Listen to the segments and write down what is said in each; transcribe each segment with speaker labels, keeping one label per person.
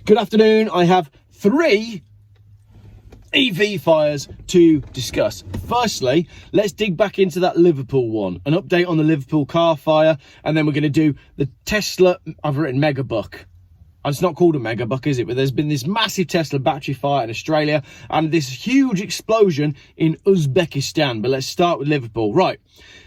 Speaker 1: Good afternoon. I have 3 EV fires to discuss. Firstly, let's dig back into that Liverpool one, an update on the Liverpool Car Fire, and then we're going to do the Tesla, I've written Megapack. It's not called a Megapack, is it? But there's been this massive Tesla battery fire in Australia and this huge explosion in Uzbekistan. But let's start with Liverpool. Right.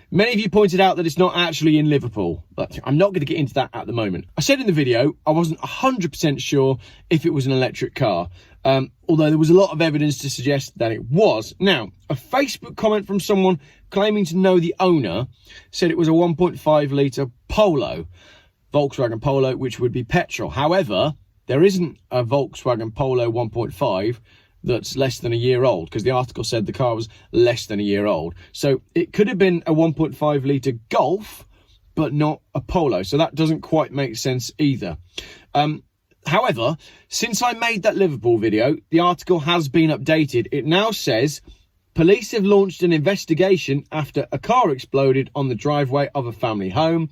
Speaker 1: Many of you pointed out that it's not actually in Liverpool, but I'm not going to get into that at the moment. I said in the video, I wasn't 100% sure if it was an electric car, although there was a lot of evidence to suggest that it was. Now, a Facebook comment from someone claiming to know the owner said it was a 1.5 litre Polo, Volkswagen Polo, which would be petrol. However, there isn't a Volkswagen Polo 1.5 that's less than a year old, because the article said the car was less than a year old. So it could have been a 1.5 litre Golf, but not a Polo. So that doesn't quite make sense either. However, since I made that Liverpool video, the article has been updated. It now says police have launched an investigation after a car exploded on the driveway of a family home.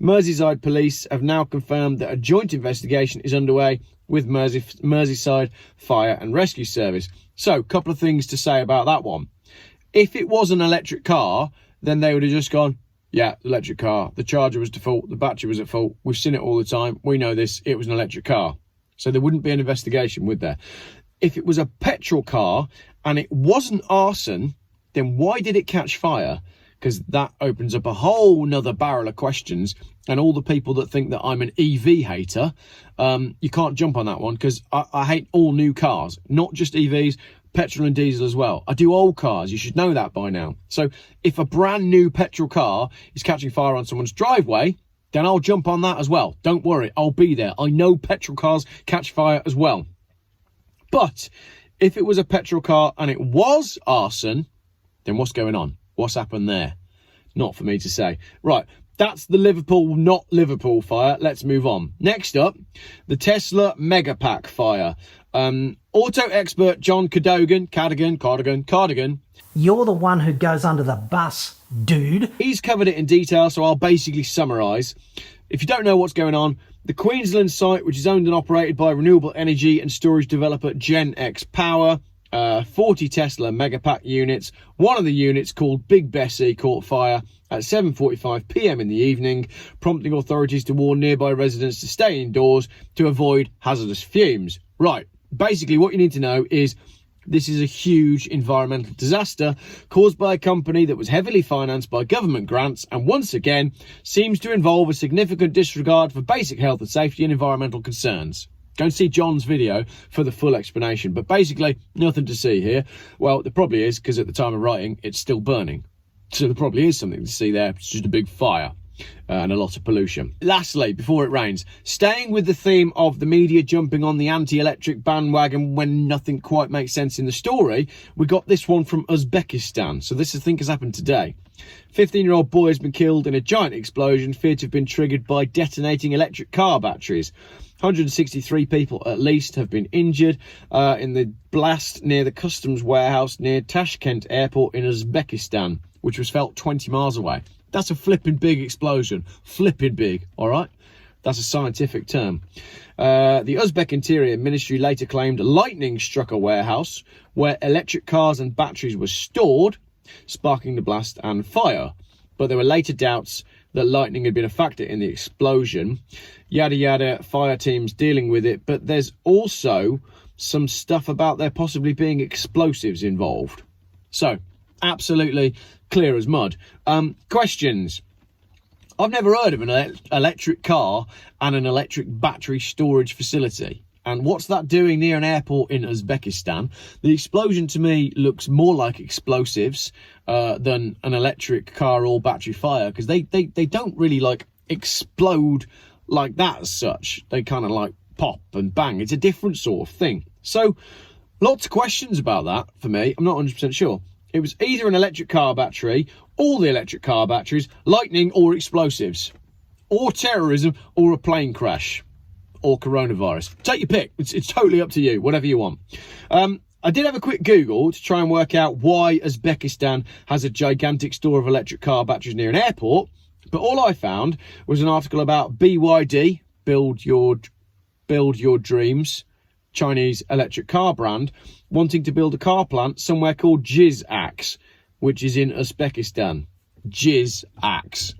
Speaker 1: Merseyside police have now confirmed that a joint investigation is underway with Merseyside Fire and Rescue Service. So, a couple of things to say about that one. If it was an electric car, then they would have just gone, yeah, electric car. The charger was at fault. The battery was at fault. We've seen it all the time. We know this. It was an electric car. So there wouldn't be an investigation, would there? If it was a petrol car and it wasn't arson, then why did it catch fire? Because that opens up a whole nother barrel of questions. And all the people that think that I'm an EV hater, you can't jump on that one, because I hate all new cars, not just EVs, petrol and diesel as well. I do old cars. You should know that by now. So if a brand new petrol car is catching fire on someone's driveway, then I'll jump on that as well. Don't worry, I'll be there. I know petrol cars catch fire as well. But if it was a petrol car and it was arson, then what's going on? What's happened there? Not for me to say. Right, that's the Liverpool, not Liverpool fire. Let's move on. Next up, the Tesla Megapack fire. Auto expert John Cardigan.
Speaker 2: You're the one who goes under the bus, dude.
Speaker 1: He's covered it in detail, so I'll basically summarise. If you don't know what's going on, the Queensland site, which is owned and operated by renewable energy and storage developer JIZZAXE Power, 40 Tesla Megapack units. One of the units, called Big Bessie, caught fire at 7:45 p.m. in the evening, prompting authorities to warn nearby residents to stay indoors to avoid hazardous fumes. Right, basically what you need to know is this is a huge environmental disaster caused by a company that was heavily financed by government grants and once again seems to involve a significant disregard for basic health and safety and environmental concerns. Go and see John's video for the full explanation, but basically nothing to see here. Well, there probably is, because at the time of writing it's still burning, so there probably is something to see there. It's just a big fire and a lot of pollution. Lastly, before it rains, staying with the theme of the media jumping on the anti-electric bandwagon when nothing quite makes sense in the story, we got this one from Uzbekistan. So this, I think, has happened today. 15-year-old boy has been killed in a giant explosion feared to have been triggered by detonating electric car batteries. 163 people at least have been injured in the blast near the customs warehouse near Tashkent airport in Uzbekistan, which was felt 20 miles away. That's a flipping big explosion. Flipping big, all right? That's a scientific term. The Uzbek Interior Ministry later claimed lightning struck a warehouse where electric cars and batteries were stored, sparking the blast and fire. But there were later doubts that lightning had been a factor in the explosion. Yada yada, fire teams dealing with it. But there's also some stuff about there possibly being explosives involved. So, absolutely clear as mud. Questions. I've never heard of an electric car and an electric battery storage facility. And what's that doing near an airport in Uzbekistan? The explosion to me looks more like explosives than an electric car or battery fire, because they don't really like explode like that as such. They kind of like pop and bang. It's a different sort of thing. So lots of questions about that for me. I'm not 100% sure. It was either an electric car battery, all the electric car batteries, lightning or explosives, or terrorism or a plane crash. Or coronavirus. Take your pick. It's totally up to you, whatever you want. I did have a quick Google to try and work out why Uzbekistan has a gigantic store of electric car batteries near an airport, but all I found was an article about BYD, build your Build Your Dreams, Chinese electric car brand, wanting to build a car plant somewhere called JIZZAXE, which is in Uzbekistan. JIZZAXE.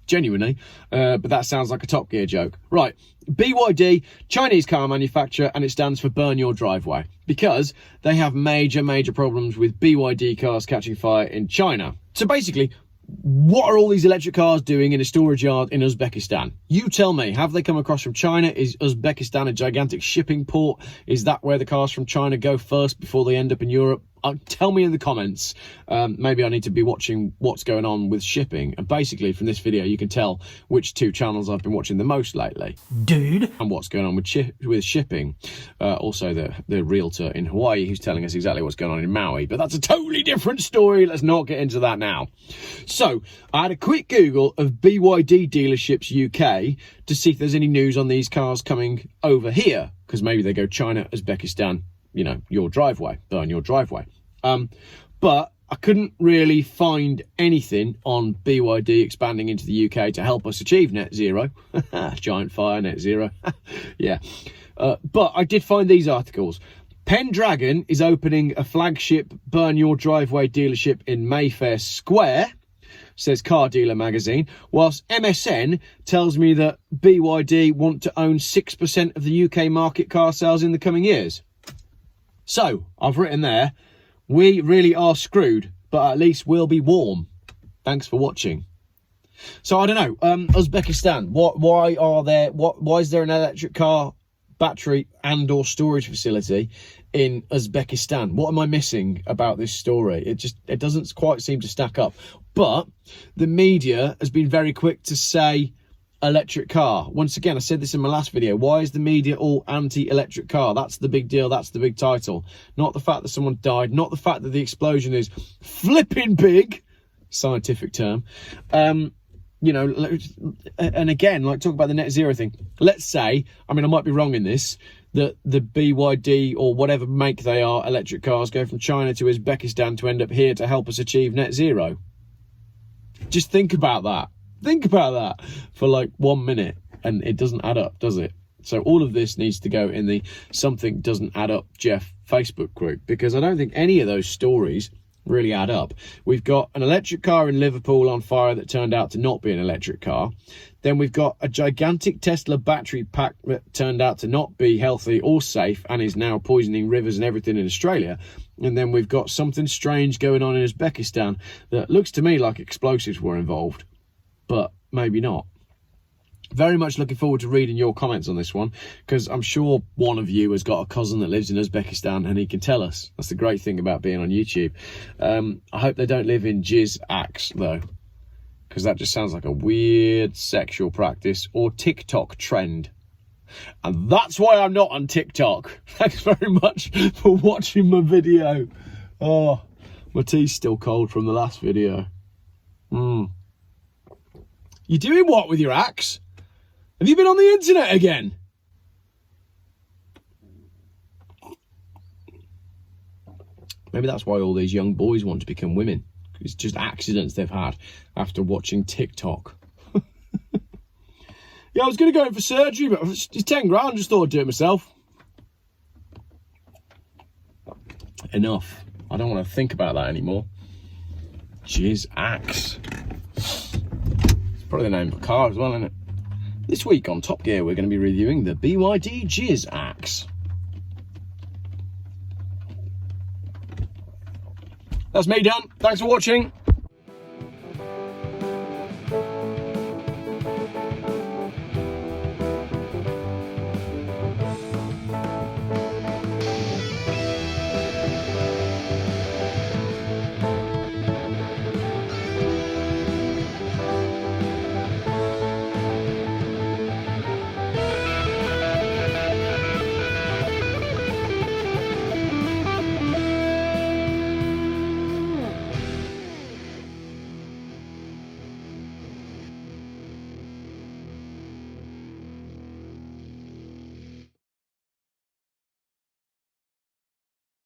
Speaker 1: Genuinely, but that sounds like a Top Gear joke. Right, BYD, Chinese car manufacturer, and it stands for Burn Your Driveway, because they have major problems with BYD cars catching fire in China. So basically, what are all these electric cars doing in a storage yard in Uzbekistan? You tell me, have they come across from China? Is Uzbekistan a gigantic shipping port? Is that where the cars from China go first before they end up in Europe? Tell me in the comments. Maybe I need to be watching what's going on with shipping. And basically, from this video, you can tell which 2 channels I've been watching the most lately.
Speaker 2: Dude.
Speaker 1: And what's going on with shipping. Also, the realtor in Hawaii who's telling us exactly what's going on in Maui. But that's a totally different story. Let's not get into that now. So, I had a quick Google of BYD dealerships UK to see if there's any news on these cars coming over here. Because maybe they go China, Uzbekistan, you know, your driveway, burn your driveway. But I couldn't really find anything on BYD expanding into the UK to help us achieve net zero. Giant fire, net zero. Yeah. But I did find these articles. Pendragon is opening a flagship Burn Your Driveway dealership in Mayfair Square, says Car Dealer magazine, whilst MSN tells me that BYD want to own 6% of the UK market car sales in the coming years. So, I've written there, we really are screwed, but at least we'll be warm. Thanks for watching. So, I don't know, Uzbekistan, why is there an electric car battery and or storage facility in Uzbekistan? What am I missing about this story? It doesn't quite seem to stack up. But the media has been very quick to say electric car. Once again, I said this in my last video. Why is the media all anti-electric car? That's the big deal. That's the big title. Not the fact that someone died. Not the fact that the explosion is flipping big. Scientific term. You know, and again, like talk about the net zero thing. Let's say, I mean, I might be wrong in this, that the BYD or whatever make they are electric cars go from China to Uzbekistan to end up here to help us achieve net zero. Just think about that. Think about that for like 1 minute, and it doesn't add up, does it? So all of this needs to go in the Something Doesn't Add Up Geoff Facebook group, because I don't think any of those stories really add up. We've got an electric car in Liverpool on fire that turned out to not be an electric car. Then we've got a gigantic Tesla battery pack that turned out to not be healthy or safe and is now poisoning rivers and everything in Australia. And then we've got something strange going on in Uzbekistan that looks to me like explosives were involved, but maybe not. Very much looking forward to reading your comments on this one, because I'm sure one of you has got a cousin that lives in Uzbekistan and he can tell us. That's the great thing about being on YouTube. I hope they don't live in JIZZAXE though, because that just sounds like a weird sexual practice or TikTok trend. And that's why I'm not on TikTok. Thanks very much for watching my video. Oh, my tea's still cold from the last video. You doing what with your axe? Have you been on the internet again? Maybe that's why all these young boys want to become women. It's just accidents they've had after watching TikTok. Yeah, I was going to go in for surgery, but it's 10 grand. I just thought I'd do it myself. Enough. I don't want to think about that anymore. JIZZAXE. It's probably the name of a car as well, isn't it? This week on Top Gear, we're going to be reviewing the BYD JIZZAXE. That's me done. Thanks for watching.